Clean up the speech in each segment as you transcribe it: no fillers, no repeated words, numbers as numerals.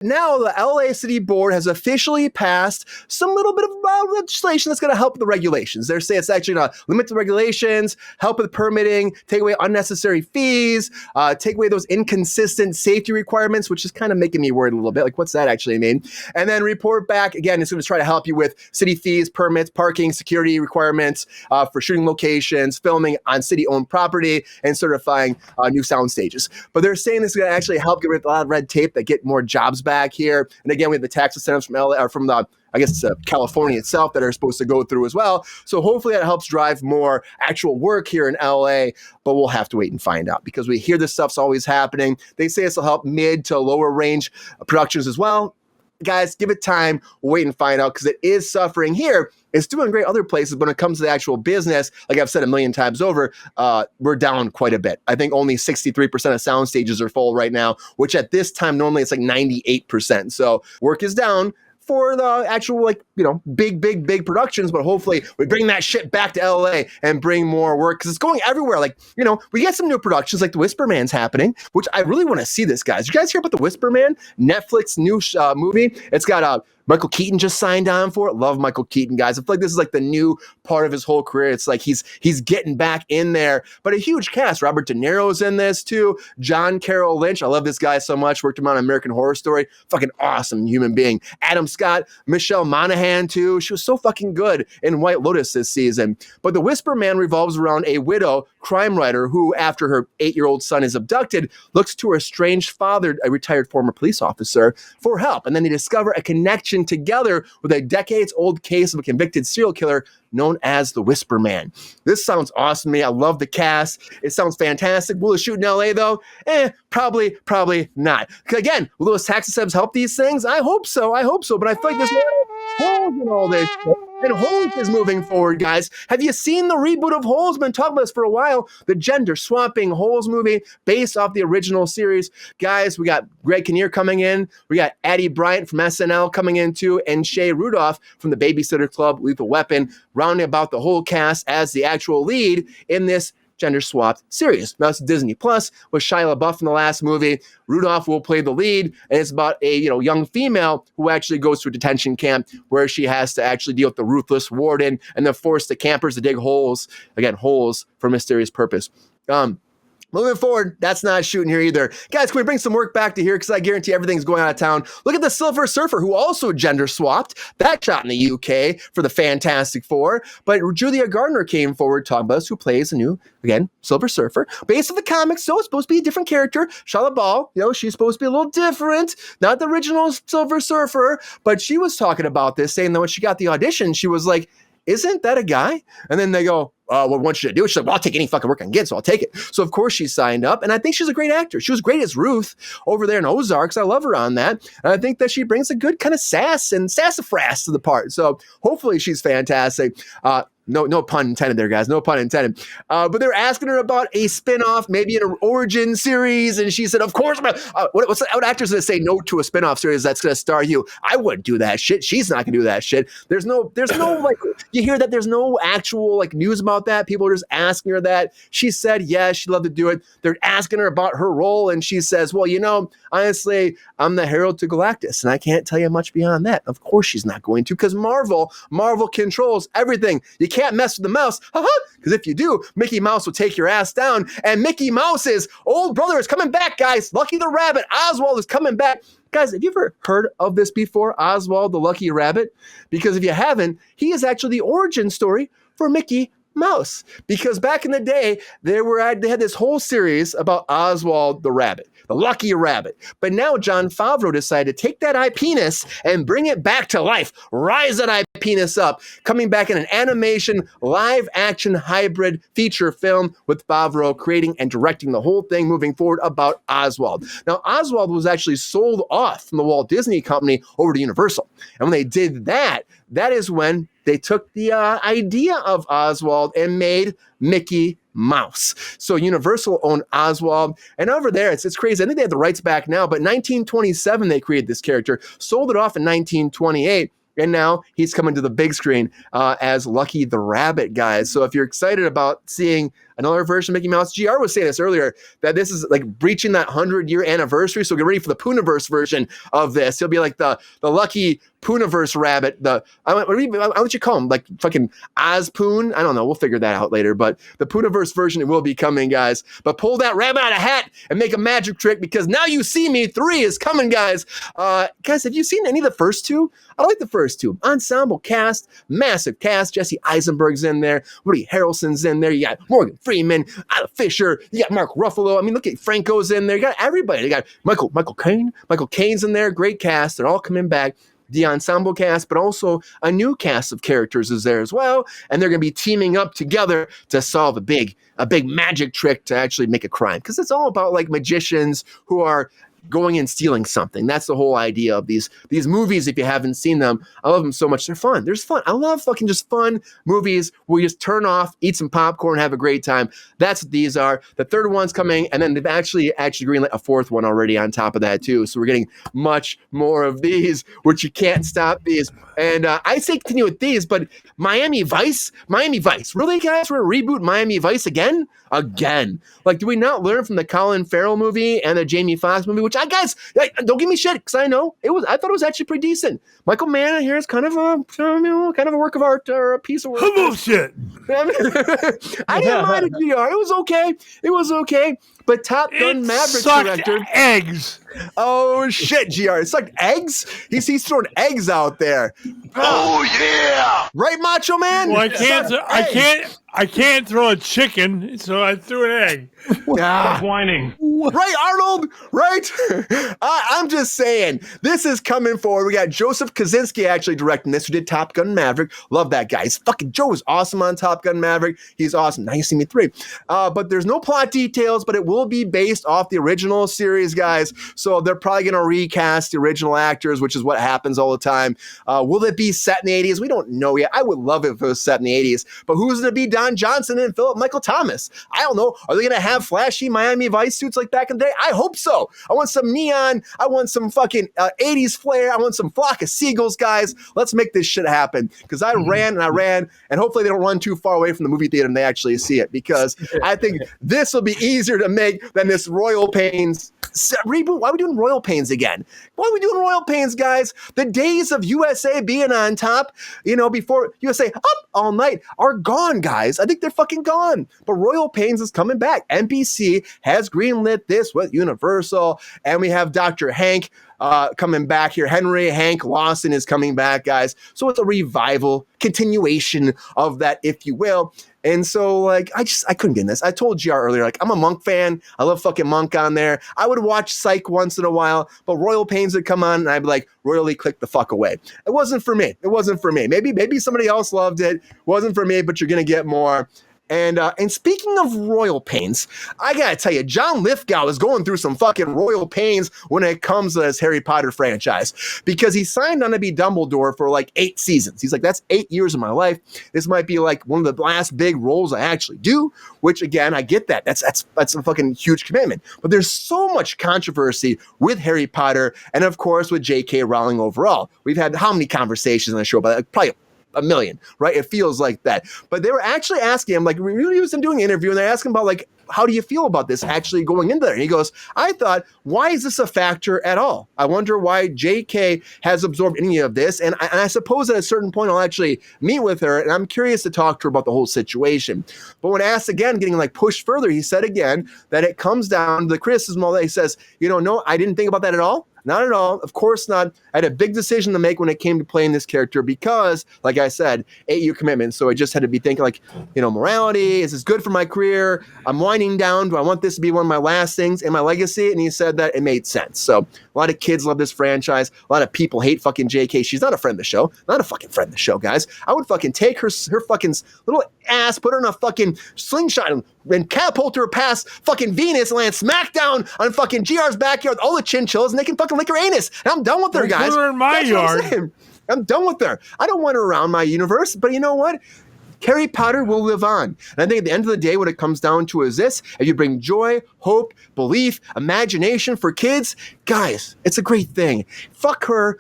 Now the LA City Board has officially passed some little bit of legislation that's going to help the regulations. They're saying it's actually going to limit the regulations, help with permitting, take away unnecessary fees, take away those inconsistent safety requirements, which is kind of making me worried a little bit. Like, what's that actually mean? And then report back. Again, it's going to try to help you with city fees, permits, parking, security requirements for shooting locations, filming on city-owned property, and certifying new sound stages. But they're saying this is going to actually help get rid of a lot of red tape that get more jobs back here. And again, we have the tax incentives from LA, or from the, I guess, California itself that are supposed to go through as well. So hopefully that helps drive more actual work here in LA, but we'll have to wait and find out because we hear this stuff's always happening. They say this will help mid to lower range productions as well. Guys, give it time, wait and find out because it is suffering here. It's doing great other places, but when it comes to the actual business, like I've said a million times over, we're down quite a bit. I think only 63% of sound stages are full right now, which at this time, normally it's like 98%. So work is down for the actual, like, you know, big productions, but hopefully we bring that shit back to LA and bring more work because it's going everywhere. Like, you know, we get some new productions like The Whisper Man's happening, which I really want to see this, guys. You guys hear about The Whisper Man? Netflix new movie. It's got Michael Keaton just signed on for it. Love Michael Keaton, guys. I feel like this is like the new part of his whole career. It's like he's getting back in there. But a huge cast. Robert De Niro's in this too. John Carroll Lynch. I love this guy so much. Worked him on American Horror Story. Fucking awesome human being. Adam Scott, Michelle Monaghan too. She was so fucking good in White Lotus this season. But The Whisper Man revolves around a widow crime writer who, after her 8-year-old son is abducted, looks to her estranged father, a retired former police officer, for help. And then they discover a connection together with a decades-old case of a convicted serial killer known as the Whisper Man. This sounds awesome to me. I love the cast. It sounds fantastic. Will it shoot in LA though? Probably not. Again, will those tax incentives help these things? I hope so. But I feel like there's holes in all this shit. And Holes is moving forward, guys. Have you seen the reboot of Holes? Been talking about this for a while. The gender swapping Holes movie based off the original series. Guys, we got Greg Kinnear coming in. We got Addie Bryant from SNL coming in too. And Shea Rudolph from the Babysitter Club, Lethal Weapon, rounding about the whole cast as the actual lead in this gender swapped series. Now it's Disney Plus with Shia LaBeouf in the last movie. Rudolph will play the lead, and it's about a young female who actually goes to a detention camp where she has to actually deal with the ruthless warden and then force the campers to dig holes for mysterious purpose. Moving forward, that's not shooting here either. Guys, can we bring some work back to here? Because I guarantee everything's going out of town. Look at the Silver Surfer, who also gender swapped. That shot in the UK for the Fantastic Four. But Julia Gardner came forward talking about us, who plays a new, again, Silver Surfer. Based on the comics, so it's supposed to be a different character. Shala Ball, she's supposed to be a little different. Not the original Silver Surfer. But she was talking about this, saying that when she got the audition, she was like, isn't that a guy? And then they go, what we want you to do? She's like, well, I'll take any fucking work I can get, so I'll take it. So, of course, she signed up. And I think she's a great actor. She was great as Ruth over there in Ozarks. I love her on that. And I think that she brings a good kind of sass and sassafras to the part. So, hopefully, she's fantastic. No pun intended there, guys. No pun intended. But they're asking her about a spinoff, maybe an origin series. And she said, of course. What actor's going to say no to a spinoff series that's going to star you? I wouldn't do that shit. She's not going to do that shit. There's no like, you hear that there's no actual like news about that. People are just asking her that. She said, yes, she'd love to do it. They're asking her about her role. And she says, well, honestly, I'm the Herald to Galactus. And I can't tell you much beyond that. Of course she's not going to, because Marvel controls everything. You can't mess with the mouse, because if you do, Mickey Mouse will take your ass down. And Mickey Mouse's old brother is coming back, guys. Lucky the Rabbit, Oswald, is coming back. Guys, have you ever heard of this before, Oswald the Lucky Rabbit? Because if you haven't, he is actually the origin story for Mickey Mouse. Because back in the day, they had this whole series about Oswald the Rabbit, the Lucky Rabbit. But now Jon Favreau decided to take that eye-penis and bring it back to life. Rise that eye-penis up. Coming back in an animation, live-action hybrid feature film with Favreau creating and directing the whole thing moving forward about Oswald. Now, Oswald was actually sold off from the Walt Disney Company over to Universal. And when they did that, that is when they took the idea of Oswald and made Mickey Mouse. So Universal owned Oswald, and over there, it's crazy. I think they have the rights back now, but 1927 they created this character, sold it off in 1928, and now he's coming to the big screen as Lucky the Rabbit, guys. So if you're excited about seeing another version of Mickey Mouse. GR was saying this earlier, that this is like breaching that 100-year anniversary. So get ready for the Pooniverse version of this. He'll be like the lucky Pooniverse rabbit. What would you call him? Like fucking Ozpoon? I don't know. We'll figure that out later. But the Pooniverse version will be coming, guys. But pull that rabbit out of a hat and make a magic trick, because Now You See Me 3 is coming, guys. Guys, have you seen any of the first two? I like the first two. Ensemble cast, massive cast. Jesse Eisenberg's in there. Woody Harrelson's in there. You got Morgan Freeman, Isla Fisher. You got Mark Ruffalo. I mean, look at Franco's in there. You got everybody. You got Michael Caine. Michael Caine's in there. Great cast. They're all coming back. The ensemble cast, but also a new cast of characters is there as well. And they're going to be teaming up together to solve a big magic trick to actually make a crime. Because it's all about like magicians who are going and stealing something. That's the whole idea of these movies. If you haven't seen them, I love them so much. They're fun. There's fun. I love fucking just fun movies where you just turn off, eat some popcorn, have a great time. That's what these are. The third one's coming, and then they've actually greenlit a fourth one already on top of that too. So we're getting much more of these, which you can't stop these. And I say continue with these, but Miami Vice, really, guys? We're gonna reboot Miami Vice again. Like, do we not learn from the Colin Farrell movie and the Jamie Foxx movie? Which don't give me shit, because I know I thought it was actually pretty decent. Michael Mann here is kind of a work of art or a piece of work. Bullshit. I didn't mind it, GR. It was okay. But Top Gun Maverick director eggs. Oh shit, GR! It sucked eggs. He's throwing eggs out there. Oh yeah! Right, Macho Man? Well, I can't throw a chicken, so I threw an egg. Stop whining. Right, Arnold? Right? I'm just saying, this is coming forward. We got Joseph Kosinski actually directing this, who did Top Gun Maverick. Love that guy. Joe was awesome on Top Gun Maverick. He's awesome. Now You See Me 3. But there's no plot details, but it will be based off the original series, guys. So they're probably going to recast the original actors, which is what happens all the time. Will it be set in the 80s? We don't know yet. I would love it if it was set in the 80s. But who's going to be Don Johnson and Philip Michael Thomas? I don't know. Are they going to have flashy Miami Vice suits like back in the day? I hope so. I want some neon. I want some fucking 80s flair. I want some flock of seagulls, guys. Let's make this shit happen. Because I ran, and hopefully they don't run too far away from the movie theater and they actually see it. Because I think this will be easier to make than this Royal Pains reboot. Why are we doing Royal Pains again? Why are we doing Royal Pains, guys? The days of USA being on top, before USA up all night, are gone, guys. I think they're fucking gone. But Royal Pains is coming back. NBC has greenlit this with Universal, and we have Dr. Hank coming back here. Hank Lawson is coming back, guys. So it's a revival, continuation of that, if you will. And so, I couldn't get in this. I told GR earlier, I'm a Monk fan. I love fucking Monk on there. I would watch Psych once in a while, but Royal Pains would come on, and I'd be like, royally click the fuck away. It wasn't for me. Maybe somebody else loved it. Wasn't for me, but you're going to get more. And speaking of Royal Pains, I gotta tell you, John Lithgow is going through some fucking Royal Pains when it comes to this Harry Potter franchise, because he signed on to be Dumbledore for 8 seasons. He's like, that's 8 years of my life. This might be one of the last big roles I actually do, which again, I get that. That's a fucking huge commitment. But there's so much controversy with Harry Potter and of course with J.K. Rowling overall. We've had how many conversations on the show about that? Probably a million, right? It feels like that. But they were actually asking him, he was doing an interview, and they're asking about, how do you feel about this actually going into there? And he goes, I thought, why is this a factor at all? I wonder why JK has absorbed any of this. And I suppose at a certain point, I'll actually meet with her, and I'm curious to talk to her about the whole situation. But when asked again, getting pushed further, he said again that it comes down to the criticism. All that he says, no, I didn't think about that at all. Not at all. Of course not. I had a big decision to make when it came to playing this character because, like I said, 8-year commitment. So I just had to be thinking morality, is this good for my career? I'm winding down. Do I want this to be one of my last things in my legacy? And he said that it made sense. So a lot of kids love this franchise. A lot of people hate fucking JK. She's not a friend of the show. Not a fucking friend of the show, guys. I would fucking take her fucking little ass, put her in a fucking slingshot and catapult her past fucking Venus and land smack down on fucking GR's backyard with all the chinchillas, and they can fucking lick her anus. And I'm done with her, guys. Put her in my yard. I'm done with her. I don't want her around my universe, but you know what? Harry Potter will live on. And I think at the end of the day, what it comes down to is this: if you bring joy, hope, belief, imagination for kids, guys, it's a great thing. Fuck her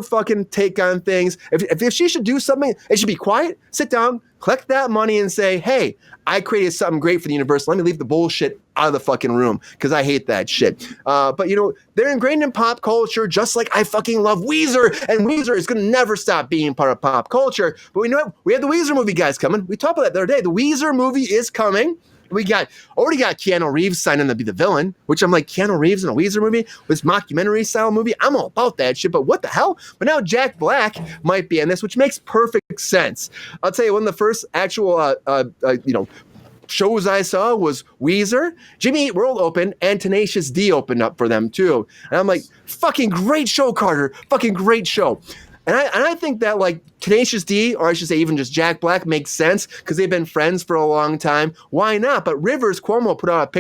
fucking take on things. If she should do something, it should be quiet, sit down, collect that money and say, hey, I created something great for the universe. Let me leave the bullshit out of the fucking room because I hate that shit. But they're ingrained in pop culture just like I fucking love Weezer, and Weezer is going to never stop being part of pop culture. But we know what? We have the Weezer movie, guys, coming. We talked about that the other day. The Weezer movie is coming. We already got Keanu Reeves signing to be the villain, which I'm like, Keanu Reeves in a Weezer movie, this mockumentary style movie. I'm all about that shit, but what the hell? But now Jack Black might be in this, which makes perfect sense. I'll tell you, one of the first actual, shows I saw was Weezer, Jimmy Eat World opened, and Tenacious D opened up for them too. And I'm like, fucking great show, Carter. Fucking great show. And I think that like Tenacious D, or I should say even just Jack Black, makes sense because they've been friends for a long time. Why not? But Rivers Cuomo put out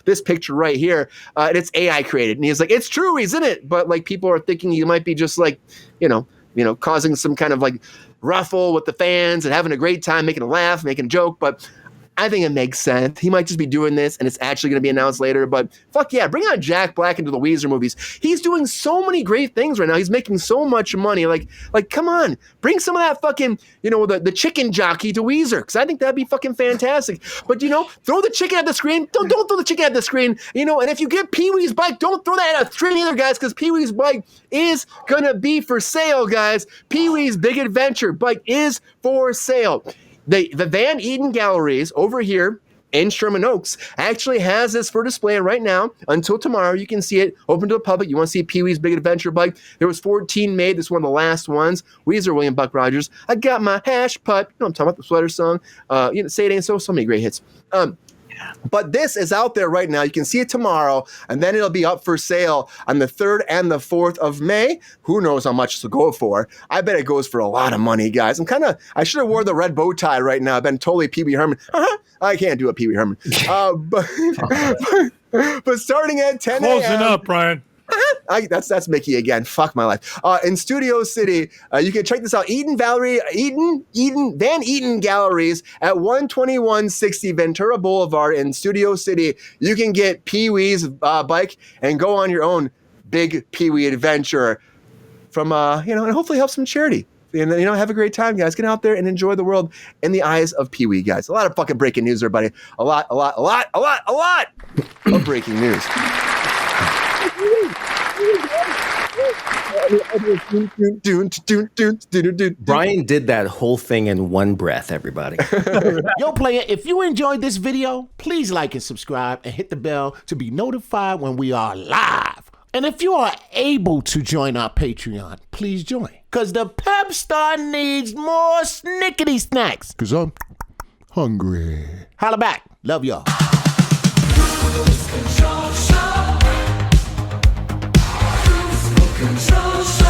this picture right here, and it's AI created. And he's like, it's true, he's in it. But like people are thinking he might be just like, causing some kind of like ruffle with the fans and having a great time, making a laugh, making a joke. But I think it makes sense. He might just be doing this and it's actually going to be announced later. But fuck yeah, bring on Jack Black into the Weezer movies. He's doing so many great things right now. He's making so much money. Like come on, bring some of that fucking, the chicken jockey to Weezer, because I think that'd be fucking fantastic. But, throw the chicken at the screen. Don't throw the chicken at the screen. And if you get Pee-wee's bike, don't throw that at a screen either, guys, because Pee-wee's bike is going to be for sale, guys. Pee-wee's Big Adventure bike is for sale. The Van Eden Galleries over here in Sherman Oaks actually has this for display right now until tomorrow. You can see it open to the public. You want to see Pee-wee's Big Adventure bike? There was 14 made. This is one of the last ones. Weezer, William Buck Rogers. I got my hash putt. I'm talking about the sweater song. Say It Ain't So. So many great hits. But this is out there right now. You can see it tomorrow, and then it'll be up for sale on the 3rd and the 4th of May. Who knows how much it'll go for? I bet it goes for a lot of money, guys. I should have wore the red bow tie right now. I've been totally Pee Wee Herman. I can't do a Pee Wee Herman. But starting at 10 a.m. Closing up, Brian. That's Mickey again. Fuck my life. In Studio City, you can check this out. Van Eden Galleries at 12160 Ventura Boulevard in Studio City. You can get Pee-wee's bike and go on your own big Pee-wee adventure from, and hopefully help some charity. And have a great time, guys. Get out there and enjoy the world in the eyes of Pee-wee, guys. A lot of fucking breaking news there, buddy. A lot of breaking news. Brian did that whole thing in one breath, everybody. Yo, player, if you enjoyed this video, please like and subscribe and hit the bell to be notified when we are live. And if you are able to join our Patreon, please join. Because the Pepestar needs more snickety snacks. Because I'm hungry. Holla back. Love y'all. Control show.